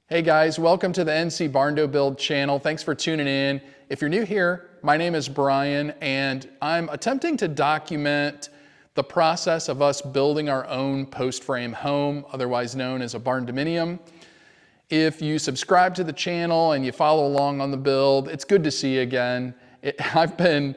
Hey guys, welcome to the NC Barndo Build channel. Thanks for tuning in. If you're new here, my name is Brian and I'm attempting to document the process of us building our own post frame home, otherwise known as a Barndominium. If you subscribe to the channel and you follow along on the build, it's good to see you again. I've been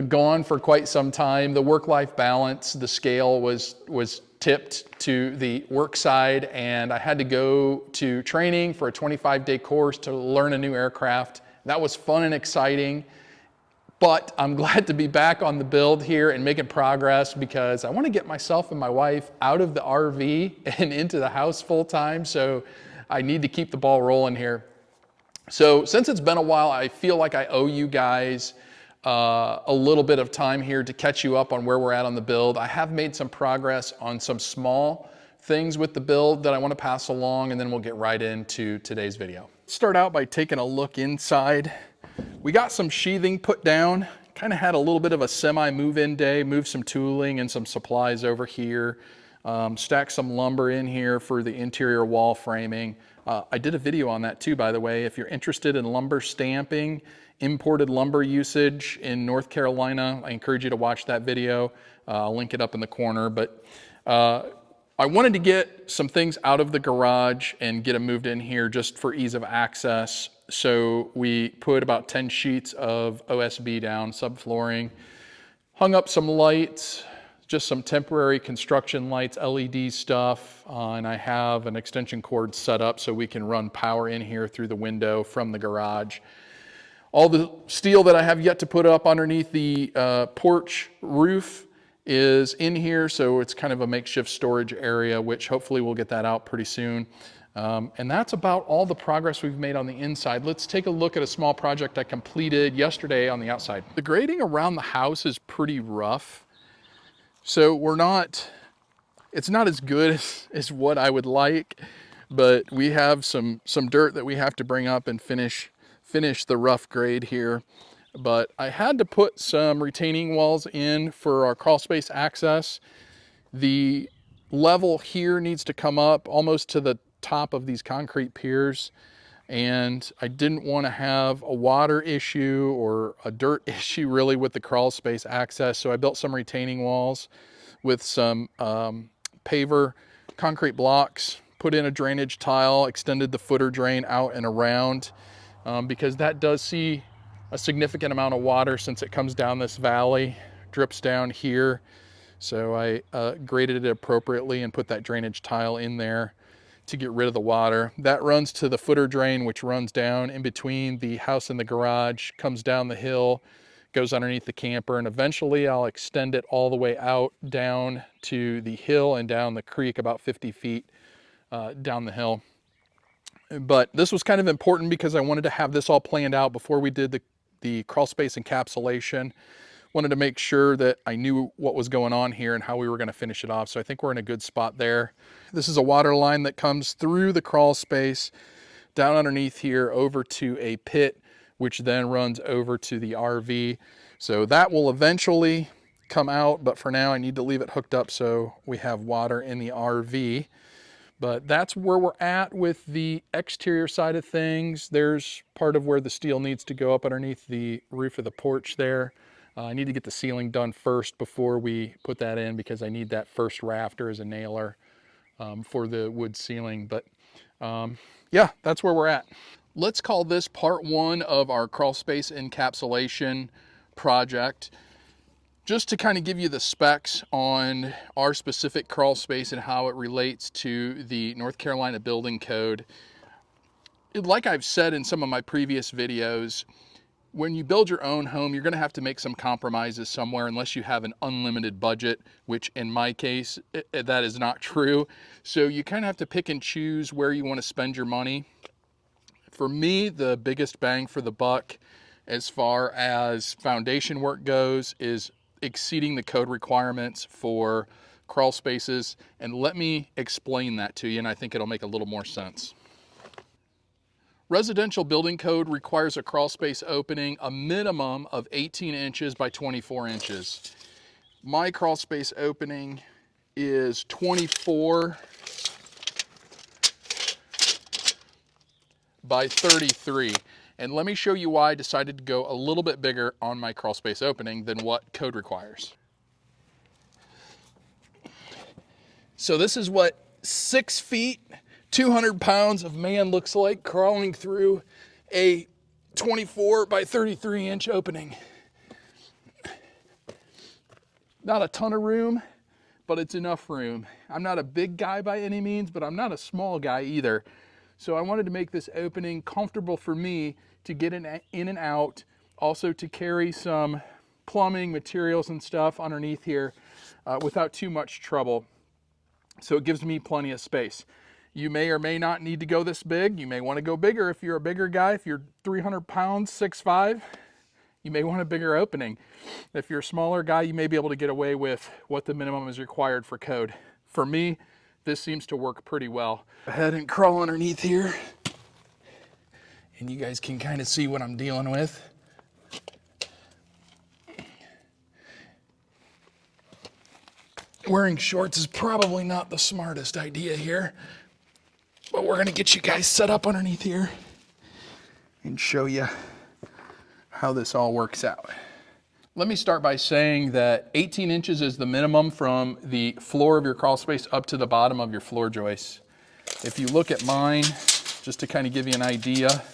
gone for quite some time. The work-life balance, the scale was tipped to the work side, and I had to go to training for a 25-day course to learn a new aircraft. That was fun and exciting, but I'm glad to be back on the build here and making progress because I want to get myself and my wife out of the RV and into the house full time, so I need to keep the ball rolling here. So since it's been a while, I feel like I owe you guys a little bit of time here to catch you up on where we're at on the build. I have made some progress on some small things with the build that I want to pass along, and then we'll get right into today's video. Start out by taking a look inside. We got some sheathing put down, kind of had a little bit of a semi move-in day, moved some tooling and some supplies over here, stacked some lumber in here for the interior wall framing. I did a video on that too, by the way. If you're interested in lumber stamping, imported lumber usage in North Carolina, I encourage you to watch that video. I'll link it up in the corner. But I wanted to get some things out of the garage and get them moved in here just for ease of access. So we put about 10 sheets of OSB down, subflooring, hung up some lights, just some temporary construction lights, LED stuff, and I have an extension cord set up so we can run power in here through the window from the garage. All the steel that I have yet to put up underneath the porch roof is in here, so it's kind of a makeshift storage area, which hopefully we'll get that out pretty soon. And that's about all the progress we've made on the inside. Let's take a look at a small project I completed yesterday on the outside. The grading around the house is pretty rough, so it's not as good as what I would like, but we have some dirt that we have to bring up and finish the rough grade here. But I had to put some retaining walls in for our crawlspace access. The level here needs to come up almost to the top of these concrete piers, and I didn't want to have a water issue or a dirt issue really with the crawlspace access, so I built some retaining walls with some paver concrete blocks, put in a drainage tile, extended the footer drain out and around, because that does see a significant amount of water since it comes down this valley, drips down here. So I graded it appropriately and put that drainage tile in there to get rid of the water. That runs to the footer drain, which runs down in between the house and the garage, comes down the hill, goes underneath the camper, and eventually I'll extend it all the way out down to the hill and down the creek about 50 feet down the hill. But this was kind of important because I wanted to have this all planned out before we did the Crawlspace encapsulation. Wanted to make sure that I knew what was going on here and how we were going to finish it off. So I think we're in a good spot there. This is a water line that comes through the crawl space down underneath here over to a pit, which then runs over to the RV. So that will eventually come out, but for now I need to leave it hooked up so we have water in the RV. But that's where we're at with the exterior side of things. There's part of where the steel needs to go up underneath the roof of the porch there. I need to get the ceiling done first before we put that in because I need that first rafter as a nailer for the wood ceiling. But yeah, that's where we're at. Let's call this part one of our Crawlspace encapsulation project. Just to kind of give you the specs on our specific crawl space and how it relates to the North Carolina building code. Like I've said in some of my previous videos, when you build your own home, you're going to have to make some compromises somewhere unless you have an unlimited budget, which in my case, that is not true. So you kind of have to pick and choose where you want to spend your money. For me, the biggest bang for the buck as far as foundation work goes is exceeding the code requirements for crawl spaces. And let me explain that to you, and I think it'll make a little more sense. Residential building code requires a crawl space opening a minimum of 18 inches by 24 inches. My crawl space opening is 24 by 33. And let me show you why I decided to go a little bit bigger on my crawl space opening than what code requires. So this is what 6 feet, 200 pounds of man looks like crawling through a 24 by 33 inch opening. Not a ton of room, but it's enough room. I'm not a big guy by any means, but I'm not a small guy either. So I wanted to make this opening comfortable for me to get in and out, also to carry some plumbing materials and stuff underneath here without too much trouble. So it gives me plenty of space. You may or may not need to go this big. You may want to go bigger if you're a bigger guy. If you're 300 pounds, 6'5", you may want a bigger opening. If you're a smaller guy, you may be able to get away with what the minimum is required for code. For me, this seems to work pretty well. Go ahead and crawl underneath here, and you guys can kind of see what I'm dealing with. Wearing shorts is probably not the smartest idea here, but we're gonna get you guys set up underneath here and show you how this all works out. Let me start by saying that 18 inches is the minimum from the floor of your crawl space up to the bottom of your floor joists. If you look at mine, just to kind of give you an idea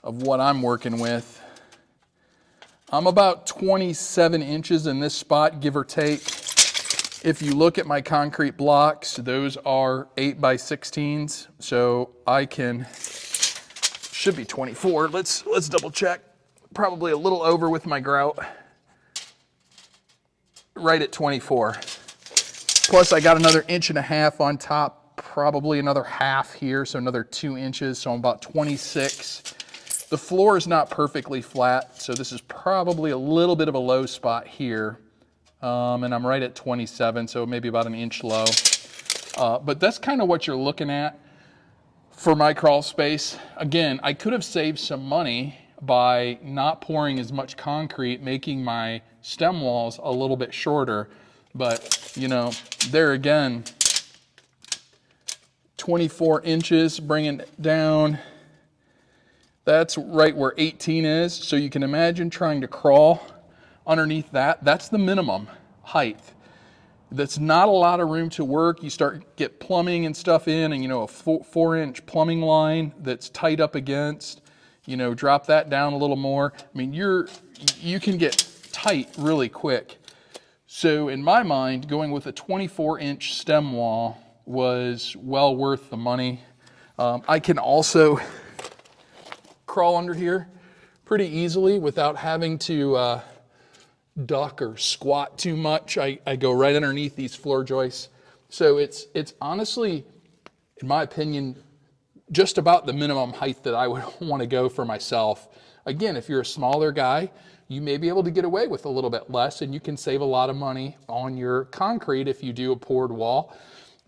of what I'm working with, I'm about 27 inches in this spot, give or take. If you look at my concrete blocks, those are 8 by 16s, so I should be 24. Let's double check. Probably a little over with my grout. Right at 24. Plus I got another 1.5 inches on top, probably another half here, so another 2 inches, so I'm about 26. The floor is not perfectly flat, so this is probably a little bit of a low spot here. And I'm right at 27, so maybe about an inch low. But that's kind of what you're looking at for my crawl space. Again, I could have saved some money by not pouring as much concrete, making my stem walls a little bit shorter. But, you know, there again, 24 inches, bringing it down. That's right where 18 is. So you can imagine trying to crawl underneath that. That's the minimum height. That's not a lot of room to work. You get plumbing and stuff in, and you know, a 4-inch plumbing line that's tight up against, you know, drop that down a little more. I mean, you can get tight really quick. So in my mind, going with a 24-inch stem wall was well worth the money. I can also crawl under here pretty easily without having to duck or squat too much. I go right underneath these floor joists. So it's honestly, in my opinion, just about the minimum height that I would want to go for myself. Again, if you're a smaller guy, you may be able to get away with a little bit less, and you can save a lot of money on your concrete if you do a poured wall.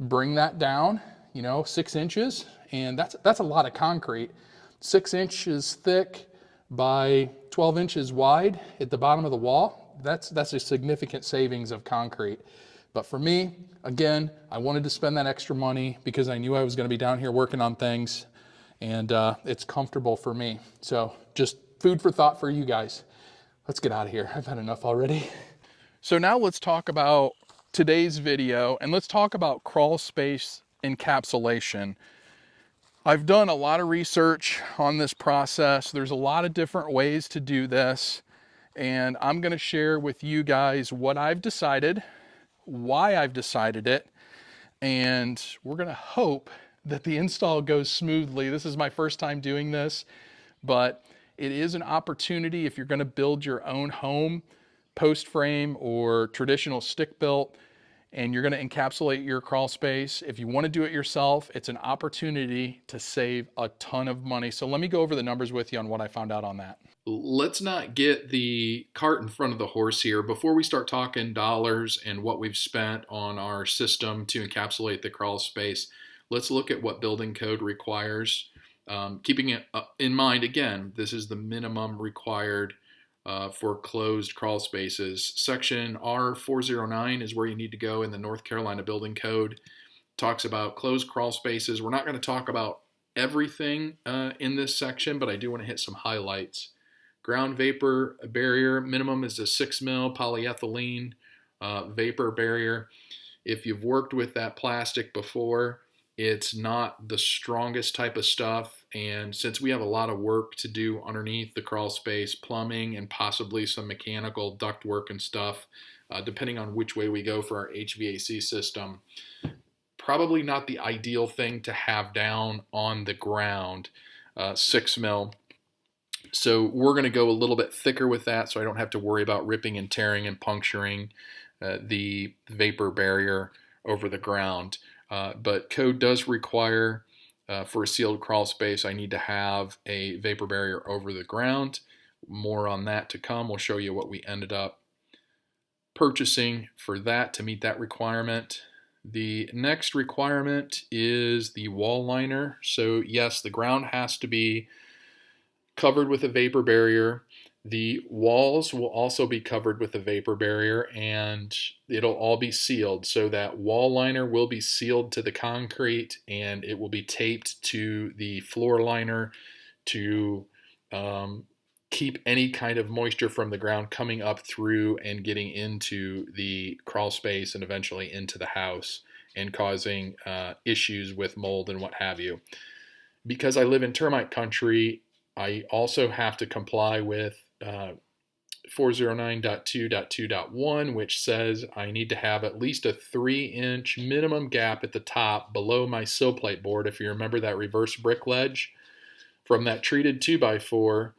Bring that down, you know, 6 inches, and that's a lot of concrete. 6 inches thick by 12 inches wide at the bottom of the wall. That's a significant savings of concrete. But for me, again, I wanted to spend that extra money because I knew I was going to be down here working on things, and it's comfortable for me. So just food for thought for you guys. Let's get out of here. I've had enough already. So now let's talk about today's video, and let's talk about Crawlspace encapsulation. I've done a lot of research on this process. There's a lot of different ways to do this, and I'm going to share with you guys what I've decided, why I've decided it, and we're going to hope that the install goes smoothly. This is my first time doing this, but it is an opportunity if you're going to build your own home, post frame or traditional stick built, and you're going to encapsulate your crawl space. If you want to do it yourself, it's an opportunity to save a ton of money. So let me go over the numbers with you on what I found out on that. Let's not get the cart in front of the horse here. Before we start talking dollars and what we've spent on our system to encapsulate the crawl space, let's look at what building code requires. Keeping it in mind, again, this is the minimum required for closed crawl spaces. Section R409 is where you need to go in the North Carolina Building Code. Talks about closed crawl spaces. We're not going to talk about everything in this section, but I do want to hit some highlights. Ground vapor barrier, minimum is a 6 mil polyethylene vapor barrier. If you've worked with that plastic before, it's not the strongest type of stuff. And since we have a lot of work to do underneath the crawl space, plumbing and possibly some mechanical duct work and stuff, depending on which way we go for our HVAC system, probably not the ideal thing to have down on the ground, 6 mil. So we're going to go a little bit thicker with that so I don't have to worry about ripping and tearing and puncturing the vapor barrier over the ground. But code does require for a sealed crawl space, I need to have a vapor barrier over the ground. More on that to come. We'll show you what we ended up purchasing for that to meet that requirement. The next requirement is the wall liner. So yes, the ground has to be covered with a vapor barrier. The walls will also be covered with a vapor barrier, and it'll all be sealed. So that wall liner will be sealed to the concrete, and it will be taped to the floor liner to keep any kind of moisture from the ground coming up through and getting into the crawl space and eventually into the house and causing issues with mold and what have you. Because I live in termite country, I also have to comply with 409.2.2.1, which says I need to have at least a 3-inch minimum gap at the top below my sill plate board. If you remember that reverse brick ledge from that treated 2x4,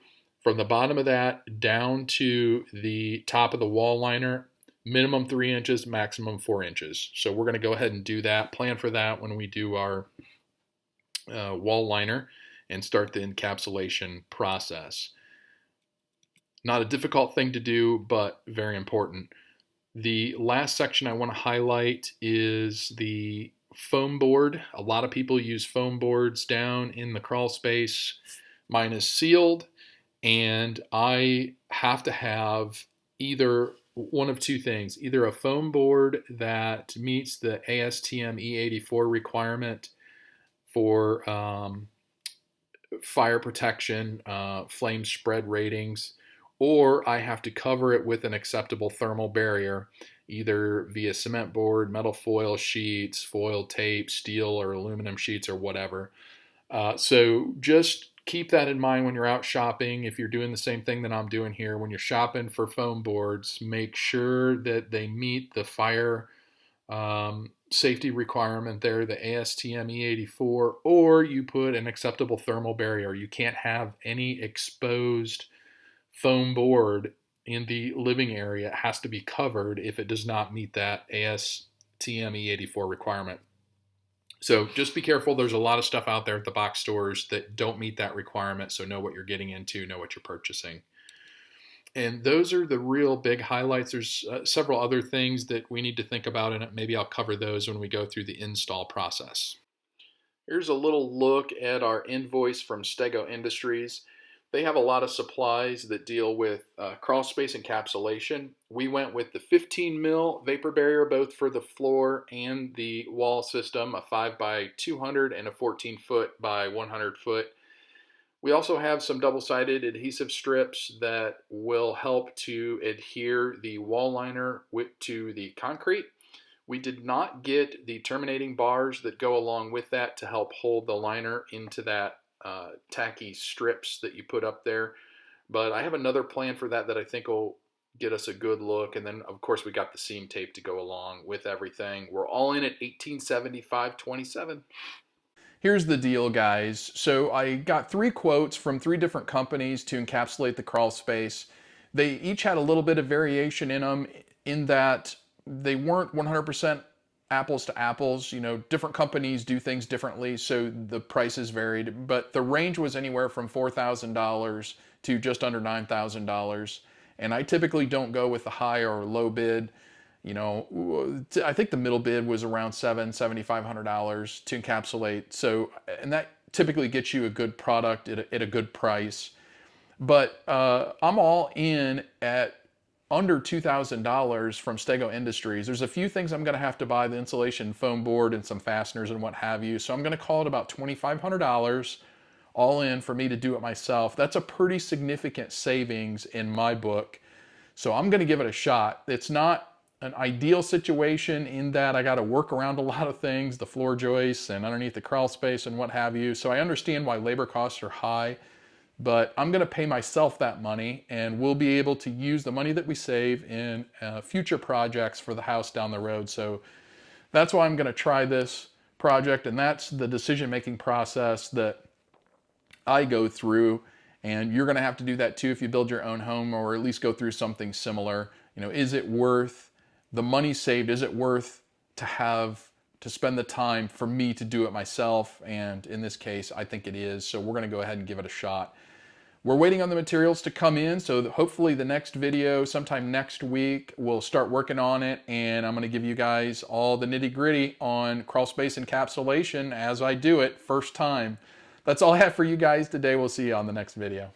from the bottom of that down to the top of the wall liner, minimum 3 inches, maximum 4 inches. So we're going to go ahead and do that, plan for that when we do our wall liner and start the encapsulation process. Not a difficult thing to do, but very important. The last section I want to highlight is the foam board. A lot of people use foam boards down in the crawl space. Mine is sealed, and I have to have either one of two things, either a foam board that meets the ASTM E84 requirement for fire protection, flame spread ratings, or I have to cover it with an acceptable thermal barrier, either via cement board, metal foil sheets, foil tape, steel or aluminum sheets, or whatever. So just keep that in mind when you're out shopping. If you're doing the same thing that I'm doing here, when you're shopping for foam boards, make sure that they meet the fire safety requirement there, the ASTM E84, or you put an acceptable thermal barrier. You can't have any exposed foam board in the living area. It has to be covered if it does not meet that ASTM E84 requirement. So just be careful. There's a lot of stuff out there at the box stores that don't meet that requirement, so know what you're getting into, know what you're purchasing. And those are the real big highlights. There's several other things that we need to think about, and maybe I'll cover those when we go through the install process. Here's a little look at our invoice from Stego Industries. They have a lot of supplies that deal with crawlspace encapsulation. We went with the 15 mil vapor barrier, both for the floor and the wall system, a 5 by 200 and a 14 foot by 100 foot. We also have some double-sided adhesive strips that will help to adhere the wall liner to the concrete. We did not get the terminating bars that go along with that to help hold the liner into that tacky strips that you put up there. But I have another plan for that I think will get us a good look. And then, of course, we got the seam tape to go along with everything. We're all in at $1875.27. Here's the deal, guys. So I got 3 quotes from 3 different companies to encapsulate the crawl space. They each had a little bit of variation in them in that they weren't 100% apples to apples. You know, different companies do things differently, so the prices varied. But the range was anywhere from $4,000 to just under $9,000. And I typically don't go with the high or low bid. You know, I think the middle bid was around $7,500 to encapsulate. So, and that typically gets you a good product at a good price. But I'm all in at under $2,000 from Stego Industries. There's a few things I'm gonna have to buy, the insulation foam board and some fasteners and what have you. So I'm gonna call it about $2,500 all in for me to do it myself. That's a pretty significant savings in my book. So I'm gonna give it a shot. It's not an ideal situation in that I gotta work around a lot of things, the floor joists and underneath the crawl space and what have you. So I understand why labor costs are high, but I'm gonna pay myself that money and we'll be able to use the money that we save in future projects for the house down the road. So that's why I'm gonna try this project, and that's the decision-making process that I go through. And you're gonna have to do that too if you build your own home, or at least go through something similar. You know, is it worth the money saved? Is it worth to spend the time for me to do it myself? And in this case, I think it is. So we're gonna go ahead and give it a shot. We're waiting on the materials to come in, so hopefully the next video, sometime next week, we'll start working on it, and I'm gonna give you guys all the nitty-gritty on Crawlspace Encapsulation as I do it first time. That's all I have for you guys today. We'll see you on the next video.